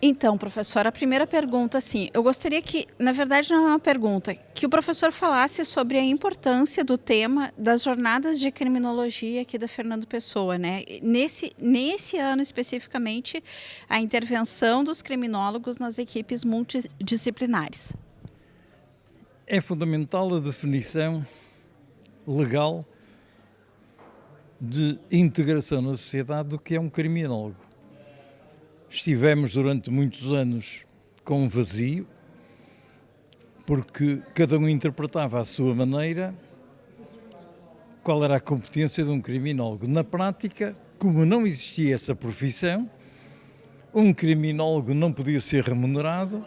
Então, professor, a primeira pergunta, assim, eu gostaria que, na verdade não é uma pergunta, que o professor falasse sobre a importância do tema das jornadas de criminologia aqui da Fernando Pessoa, né? Nesse ano especificamente, a intervenção dos criminólogos nas equipes multidisciplinares. É fundamental a definição legal de integração na sociedade do que é um criminólogo. Estivemos durante muitos anos com um vazio, porque cada um interpretava à sua maneira qual era a competência de um criminólogo. Na prática, como não existia essa profissão, um criminólogo não podia ser remunerado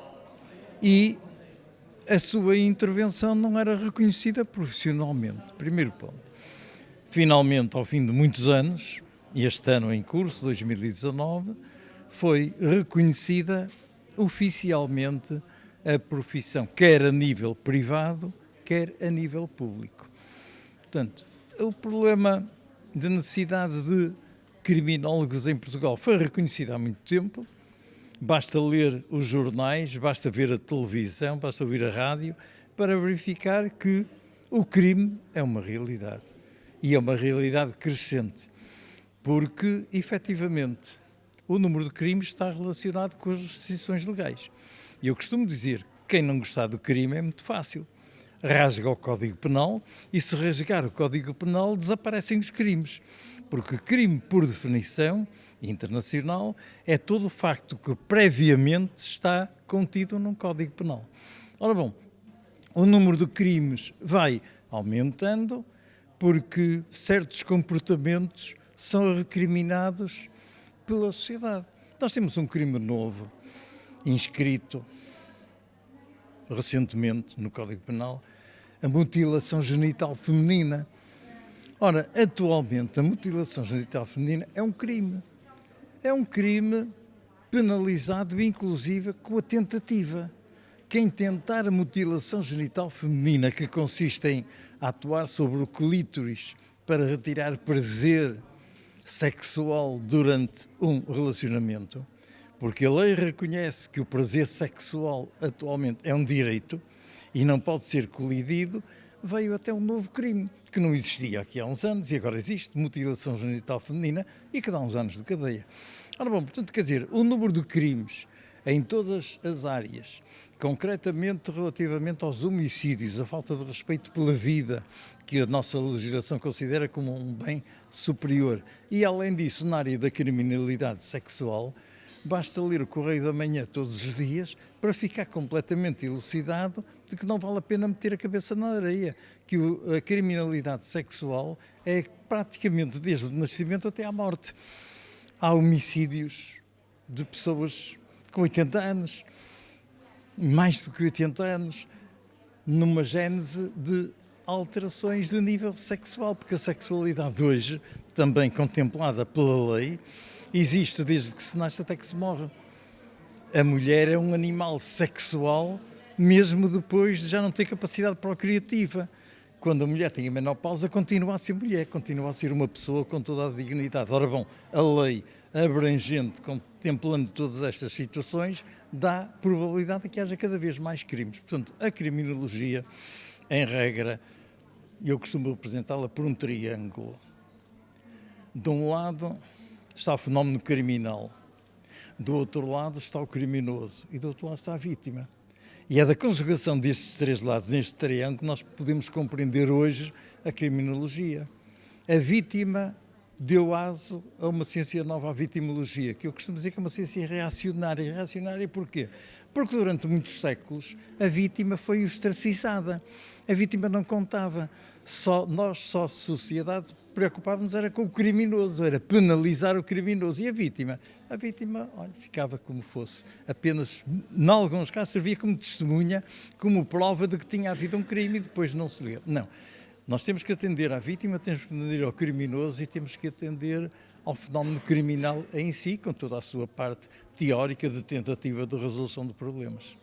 e a sua intervenção não era reconhecida profissionalmente. Primeiro ponto. Finalmente, ao fim de muitos anos, e este ano em curso, 2019, foi reconhecida oficialmente a profissão, quer a nível privado, quer a nível público. Portanto, o problema da necessidade de criminólogos em Portugal foi reconhecido há muito tempo. Basta ler os jornais, basta ver a televisão, basta ouvir a rádio para verificar que o crime é uma realidade. E é uma realidade crescente, porque, efetivamente, o número de crimes está relacionado com as restrições legais. E eu costumo dizer, quem não gostar do crime é muito fácil. Rasga o Código Penal e, se rasgar o Código Penal, desaparecem os crimes. Porque crime, por definição internacional, é todo o facto que previamente está contido num Código Penal. Ora bom, o número de crimes vai aumentando porque certos comportamentos são recriminados pela sociedade. Nós temos um crime novo, inscrito recentemente no Código Penal, a mutilação genital feminina. Ora, atualmente a mutilação genital feminina é um crime. É um crime penalizado, inclusive, com a tentativa. Quem tentar a mutilação genital feminina, que consiste em atuar sobre o clítoris para retirar prazer sexual durante um relacionamento, porque a lei reconhece que o prazer sexual atualmente é um direito e não pode ser colidido, veio até um novo crime, que não existia aqui há uns anos e agora existe, mutilação genital feminina, e que dá uns anos de cadeia. Ora bom, portanto, quer dizer, o número de crimes em todas as áreas, concretamente relativamente aos homicídios, a falta de respeito pela vida, que a nossa legislação considera como um bem superior, e além disso, na área da criminalidade sexual, basta ler o Correio da Manhã todos os dias para ficar completamente elucidado de que não vale a pena meter a cabeça na areia, que a criminalidade sexual é praticamente desde o nascimento até à morte. Há homicídios de pessoas com 80 anos, mais do que 80 anos, numa gênese de alterações de nível sexual, porque a sexualidade hoje, também contemplada pela lei, existe desde que se nasce até que se morre. A mulher é um animal sexual, mesmo depois de já não ter capacidade procriativa. Quando a mulher tem a menopausa, continua a ser mulher, continua a ser uma pessoa com toda a dignidade. Ora bom, a lei abrangente, contemplando todas estas situações, dá probabilidade de que haja cada vez mais crimes. Portanto, a criminologia, em regra, eu costumo apresentá-la por um triângulo. De um lado está o fenómeno criminal, do outro lado está o criminoso e do outro lado está a vítima. E é da conjugação destes três lados, neste triângulo, que nós podemos compreender hoje a criminologia. A vítima deu aso a uma ciência nova, a vitimologia, que eu costumo dizer que é uma ciência reacionária. Reacionária porquê? Porque durante muitos séculos a vítima foi ostracizada. A vítima não contava. Nós, sociedade, preocupávamos era com o criminoso, era penalizar o criminoso. E a vítima? A vítima, olha, ficava como fosse. Apenas, em alguns casos, servia como testemunha, como prova de que tinha havido um crime e depois não se lê. Não. Nós temos que atender à vítima, temos que atender ao criminoso e temos que atender ao fenómeno criminal em si, com toda a sua parte teórica de tentativa de resolução de problemas.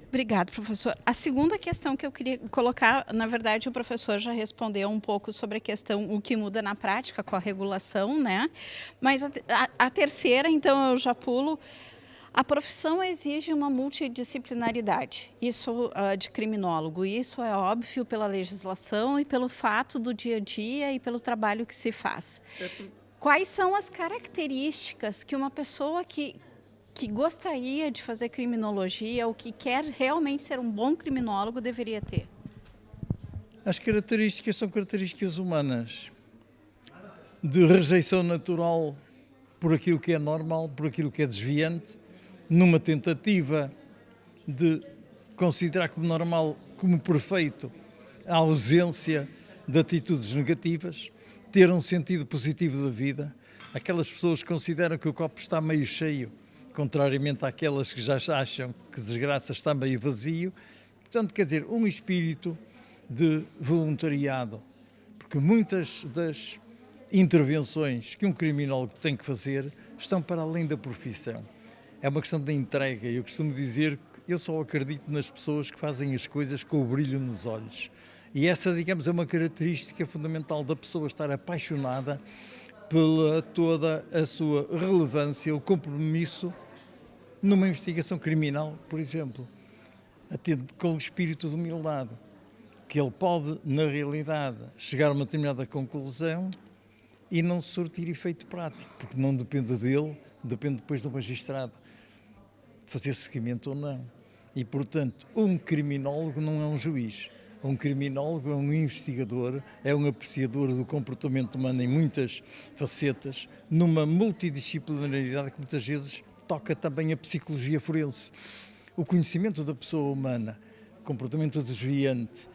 Obrigado, professor. A segunda questão que eu queria colocar, na verdade, o professor já respondeu um pouco sobre a questão, o que muda na prática com a regulação, né? Mas a terceira, então, eu já pulo. A profissão exige uma multidisciplinaridade, isso de criminólogo, isso é óbvio pela legislação e pelo fato do dia a dia e pelo trabalho que se faz. Quais são as características que uma pessoa que gostaria de fazer criminologia ou que quer realmente ser um bom criminólogo deveria ter? As características são características humanas, de rejeição natural por aquilo que é normal, por aquilo que é desviante, numa tentativa de considerar como normal, como perfeito, a ausência de atitudes negativas, ter um sentido positivo da vida. Aquelas pessoas que consideram que o copo está meio cheio, contrariamente àquelas que já acham que desgraça está meio vazio. Portanto, quer dizer, um espírito de voluntariado, porque muitas das intervenções que um criminólogo tem que fazer estão para além da profissão. É uma questão da entrega. Eu costumo dizer que eu só acredito nas pessoas que fazem as coisas com o brilho nos olhos. E essa, digamos, é uma característica fundamental da pessoa, estar apaixonada pela toda a sua relevância, o compromisso numa investigação criminal, por exemplo, atende com o espírito de humildade, que ele pode, na realidade, chegar a uma determinada conclusão e não surtir efeito prático, porque não depende dele, depende depois do magistrado fazer seguimento ou não. E, portanto, um criminólogo não é um juiz. Um criminólogo é um investigador, é um apreciador do comportamento humano em muitas facetas, numa multidisciplinaridade que muitas vezes toca também a psicologia forense. O conhecimento da pessoa humana, comportamento desviante,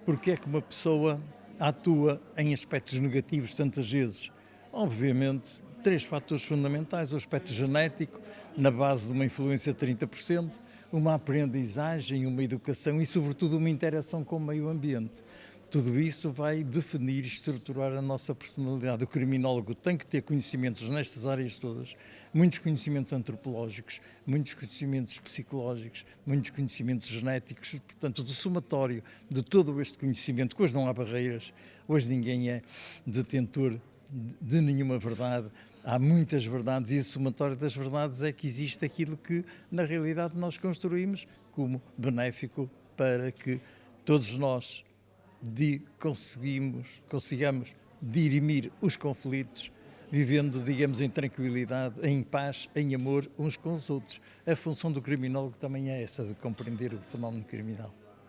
porque é que uma pessoa atua em aspectos negativos tantas vezes? Obviamente, 3 fatores fundamentais: o aspecto genético, na base de uma influência de 30%, uma aprendizagem, uma educação e, sobretudo, uma interação com o meio ambiente. Tudo isso vai definir e estruturar a nossa personalidade. O criminólogo tem que ter conhecimentos nestas áreas todas, muitos conhecimentos antropológicos, muitos conhecimentos psicológicos, muitos conhecimentos genéticos, portanto, do somatório de todo este conhecimento, que hoje não há barreiras, hoje ninguém é detentor de nenhuma verdade. Há muitas verdades e o somatório das verdades é que existe aquilo que, na realidade, nós construímos como benéfico para que todos nós consigamos dirimir os conflitos, vivendo, digamos, em tranquilidade, em paz, em amor uns com os outros. A função do criminólogo também é essa, de compreender o fenómeno criminal.